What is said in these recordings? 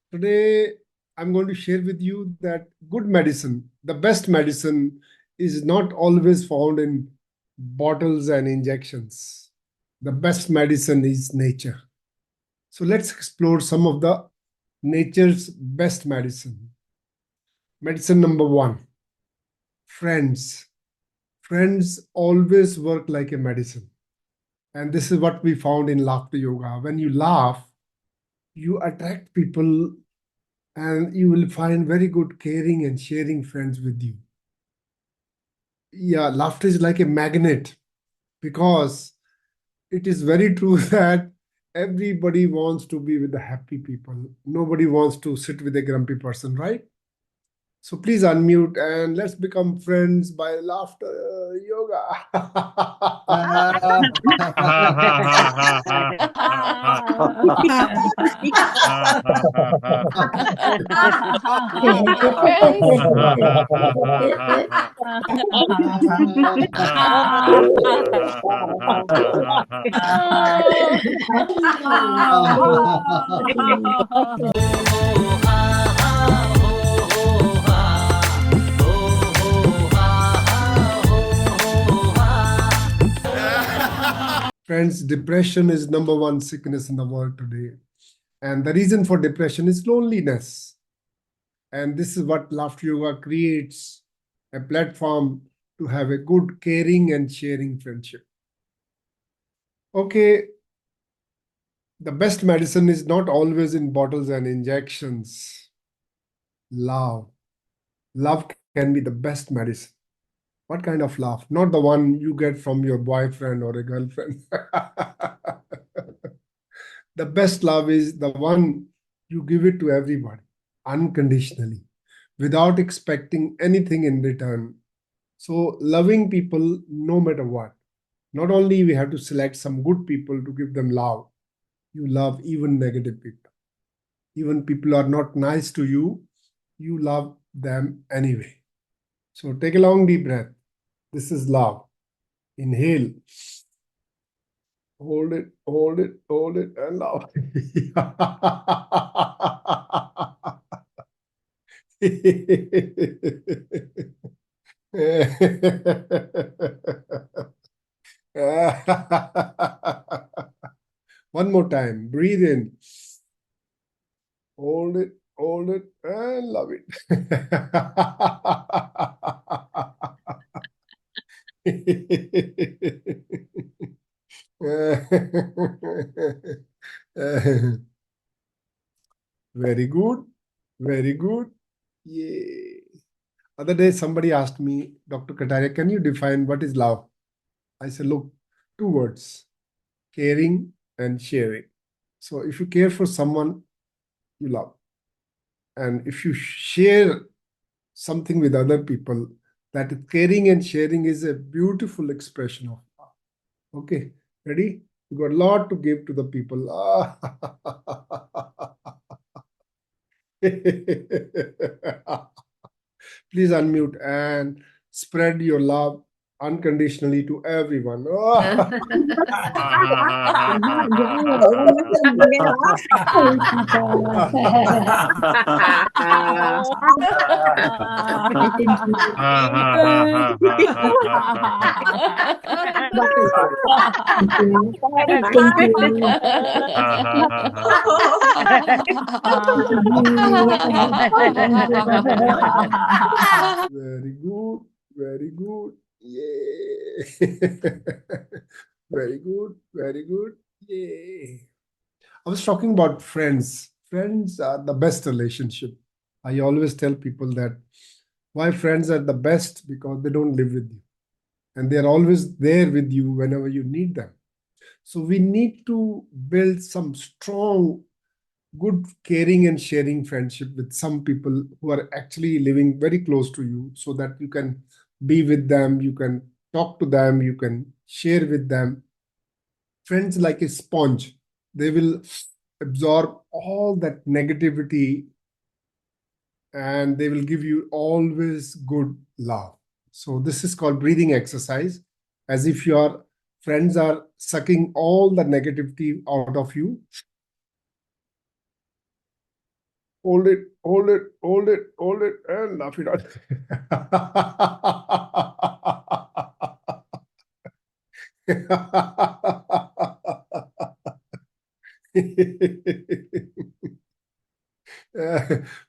Today, I'm going to share with you that good medicine, the best medicine, is not always found in bottles and injections. The best medicine is nature. So let's explore some of the nature's best medicine. Medicine number one, friends. Friends always work like a medicine. And this is what we found in laughter yoga. When you laugh, you attract people and you will find very good caring and sharing friends with you. Yeah, laughter is like a magnet because it is very true that everybody wants to be with the happy people. Nobody wants to sit with a grumpy person, right? So please unmute and let's become friends by laughter yoga. Friends, depression is number one sickness in the world today. And the reason for depression is loneliness. And this is what Laughter Yoga creates a platform to have a good, caring, and sharing friendship. Okay, the best medicine is not always in bottles and injections. Love. Love can be the best medicine. What kind of love? Not the one you get from your boyfriend or a girlfriend. The best love is the one you give it to everybody unconditionally without expecting anything in return. So, loving people no matter what. Not only we have to select some good people to give them love, you love even negative people. Even people are not nice to you, you love them anyway. So, take a long deep breath. This is love. Inhale. Hold it, hold it, hold it, and love. One more time. Breathe in. Hold it, and love it. Very good. Very good. Yay. Other day, somebody asked me, Dr. Kataria, can you define what is love? I said, look, two words, caring and sharing. So if you care for someone, you love. And if you share something with other people, that caring and sharing is a beautiful expression of love. Okay, ready? You got a lot to give to the people. Please unmute and spread your love unconditionally to everyone. Very good, very good. Yay. Very good, very good. Yay. I was talking about friends. Friends are the best relationship. I always tell people that why friends are the best because they don't live with you and they're always there with you whenever you need them. So we need to build some strong, good, caring, and sharing friendship with some people who are actually living very close to you so that you can be with them, you can talk to them, you can share with them. Friends like a sponge, they will absorb all that negativity and they will give you always good love. So this is called breathing exercise, as if your friends are sucking all the negativity out of you. hold it, hold it, hold it, hold it, and laugh it out.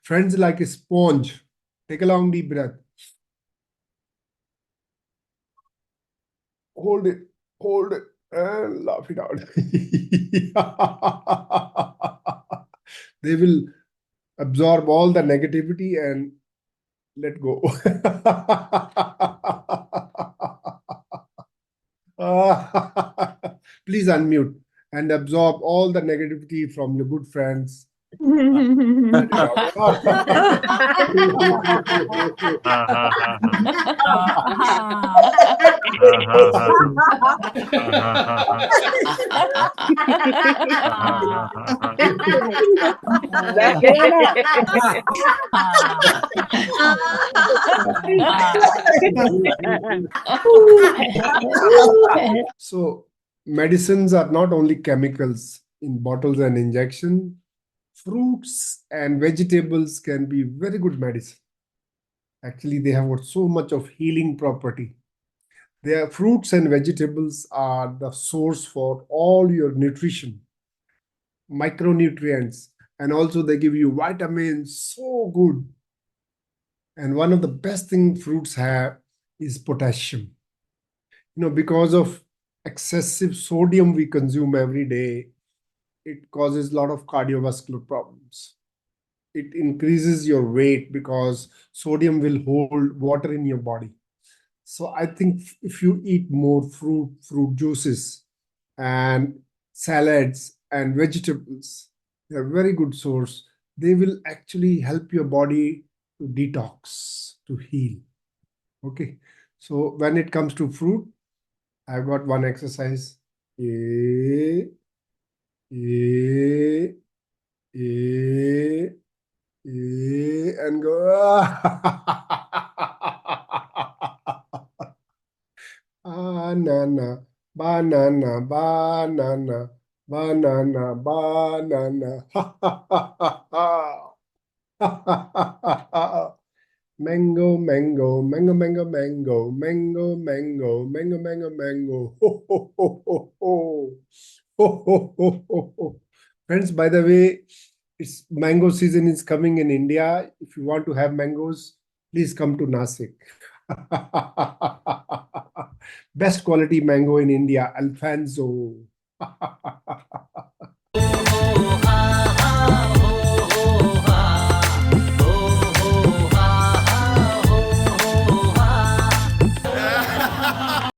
Friends like a sponge. Take a long deep breath. Hold it, and laugh it out. They will absorb all the negativity and let go. Please unmute and absorb all the negativity from your good friends. Let it out. So, medicines are not only chemicals in bottles and injection. Fruits and vegetables can be very good medicine. Actually, they have got so much of healing property. Their fruits and vegetables are the source for all your nutrition, micronutrients, and also they give you vitamins. So good. And one of the best thing fruits have is potassium. Because of excessive sodium we consume every day, it causes a lot of cardiovascular problems. It increases your weight because sodium will hold water in your body. So I think if you eat more fruit juices and salads and vegetables, they're a very good source. They will actually help your body to detox, to heal. Okay. So when it comes to fruit, I've got one exercise. A, A, A, and go. Banana, banana, banana, banana, banana. Mango, mango, mango, mango, mango, mango, mango, mango, mango, mango. Ho, ho, ho, ho, ho. Ho, ho, ho, ho, ho. Friends, by the way, it's mango season is coming in India. If you want to have mangoes, please come to Nasik. Best quality mango in India, Alfonso.